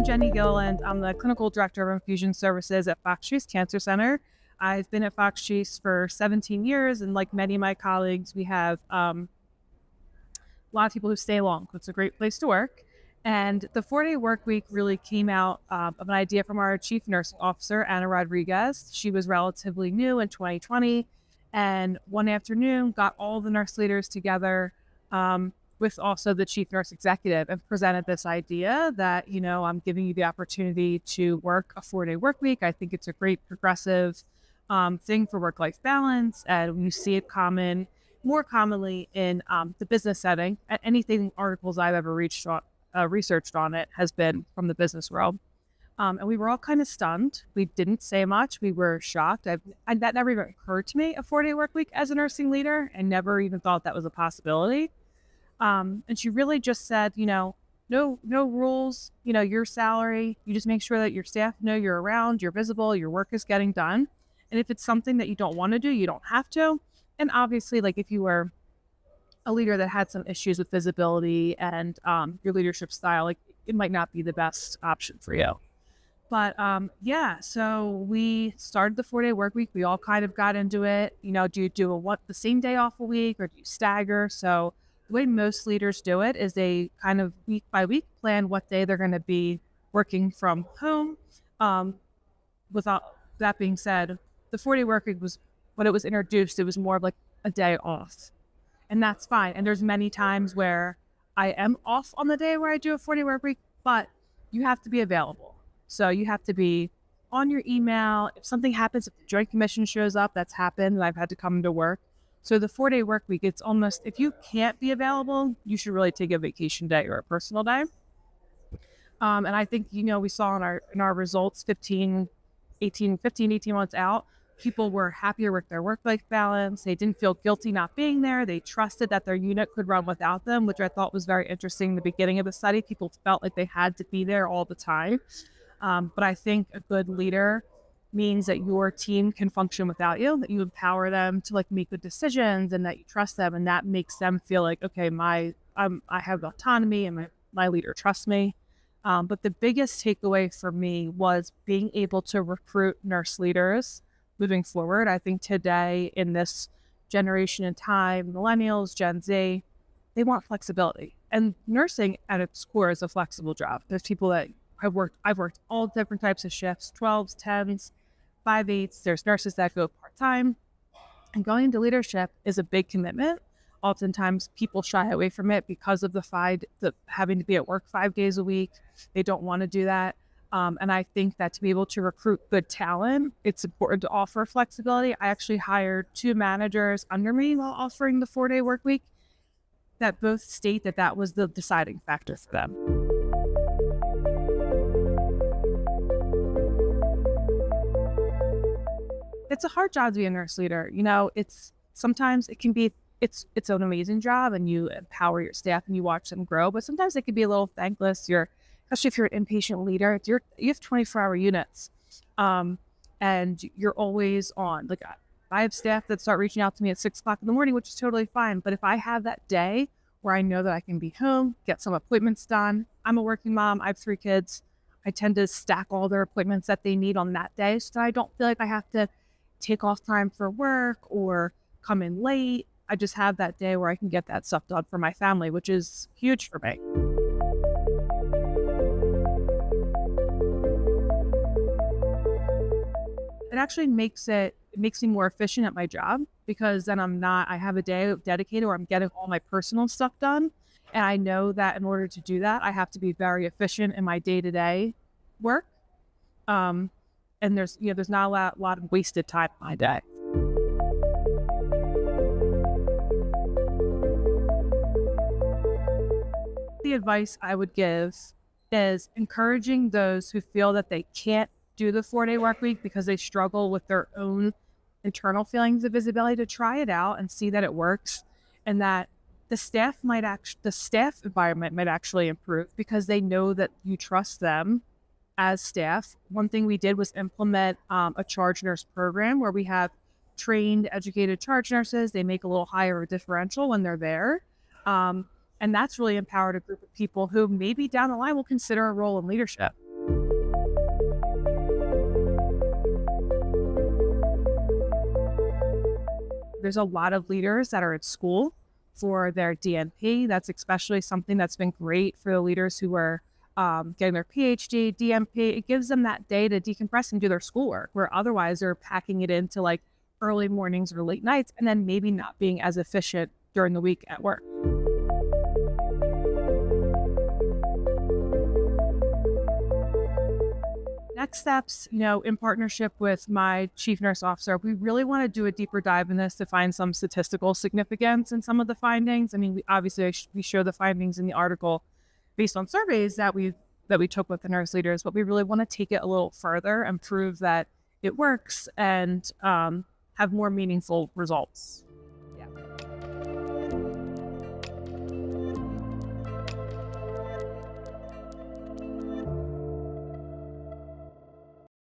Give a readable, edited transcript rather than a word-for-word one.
Jennie Gilliland. I'm the Clinical Director of Infusion Services at Fox Chase Cancer Center. I've been at Fox Chase for 17 years, and like many of my colleagues, we have a lot of people who stay long. It's a great place to work. And the 4-day work week really came out of an idea from our Chief Nursing Officer, Liza Rodriguez. She was relatively new in 2020, and one afternoon got all the nurse leaders together with also the chief nurse executive, and presented this idea that, I'm giving you the opportunity to work a 4-day work week. I think it's a great progressive thing for work-life balance, and you see it more commonly in the business setting. Anything articles I've ever researched on it has been from the business world. And we were all kind of stunned. We didn't say much. We were shocked. That never even occurred to me, a 4-day work week as a nursing leader, and never even thought that was a possibility. And she really just said, no rules, your salary, you just make sure that your staff know you're around, you're visible, your work is getting done. And if it's something that you don't want to do, you don't have to. And obviously, like if you were a leader that had some issues with visibility and your leadership style, like it might not be the best option for you. But so we started the 4-day work week. We all kind of got into it. Do you do the same day off a week, or do you stagger? So the way most leaders do it is they kind of week by week plan what day they're going to be working from home. Without that being said, the 4-day work week was, when it was introduced, it was more of like a day off. And that's fine. And there's many times where I am off on the day where I do a 4-day work week, but you have to be available. So you have to be on your email. If something happens, if the Joint Commission shows up, that's happened, and I've had to come to work. So the 4-day work week, it's almost, if you can't be available, you should really take a vacation day or a personal day. And I think, we saw in our results 15, 18 months out, people were happier with their work-life balance. They didn't feel guilty not being there. They trusted that their unit could run without them, which I thought was very interesting. In the beginning of the study, people felt like they had to be there all the time. But I think a good leader means that your team can function without you, that you empower them to make good decisions, and that you trust them, and that makes them feel like, okay, I have autonomy, and my leader trusts me. But the biggest takeaway for me was being able to recruit nurse leaders moving forward. I think today, in this generation and time, millennials, Gen Z, they want flexibility, and nursing at its core is a flexible job. There's people that I've worked all different types of shifts, 12s, 10s, 5/8s. There's nurses that go part-time, and going into leadership is a big commitment. Oftentimes people shy away from it because of the having to be at work 5 days a week. They don't want to do that. And I think that to be able to recruit good talent, it's important to offer flexibility. I actually hired 2 managers under me while offering the 4-day work week that both state that was the deciding factor for them. It's a hard job to be a nurse leader. Sometimes it can be, it's an amazing job, and you empower your staff and you watch them grow, but sometimes it can be a little thankless. Especially if you're an inpatient leader, you have 24-hour units, and you're always on. Like I have staff that start reaching out to me at 6:00 in the morning, which is totally fine. But if I have that day where I know that I can be home, get some appointments done, I'm a working mom, I have 3 kids, I tend to stack all their appointments that they need on that day, so I don't feel like I have to take off time for work or come in late. I just have that day where I can get that stuff done for my family, which is huge for me. It actually makes me more efficient at my job, because then I have a day dedicated where I'm getting all my personal stuff done. And I know that in order to do that, I have to be very efficient in my day-to-day work. And there's not a lot of wasted time in my day. The advice I would give is encouraging those who feel that they can't do the 4-day work week because they struggle with their own internal feelings of visibility to try it out and see that it works, and that the staff environment might actually improve because they know that you trust them as staff. One thing we did was implement a charge nurse program where we have trained, educated charge nurses. They make a little higher differential when they're there. And that's really empowered a group of people who maybe down the line will consider a role in leadership. There's a lot of leaders that are at school for their DNP. That's especially something that's been great for the leaders who are getting their PhD, DNP. It gives them that day to decompress and do their schoolwork, where otherwise they're packing it into like early mornings or late nights, and then maybe not being as efficient during the week at work. Next steps, in partnership with my chief nurse officer, we really want to do a deeper dive in this to find some statistical significance in some of the findings. I mean, we show the findings in the article based on surveys that we took with the nurse leaders, but we really want to take it a little further and prove that it works and have more meaningful results.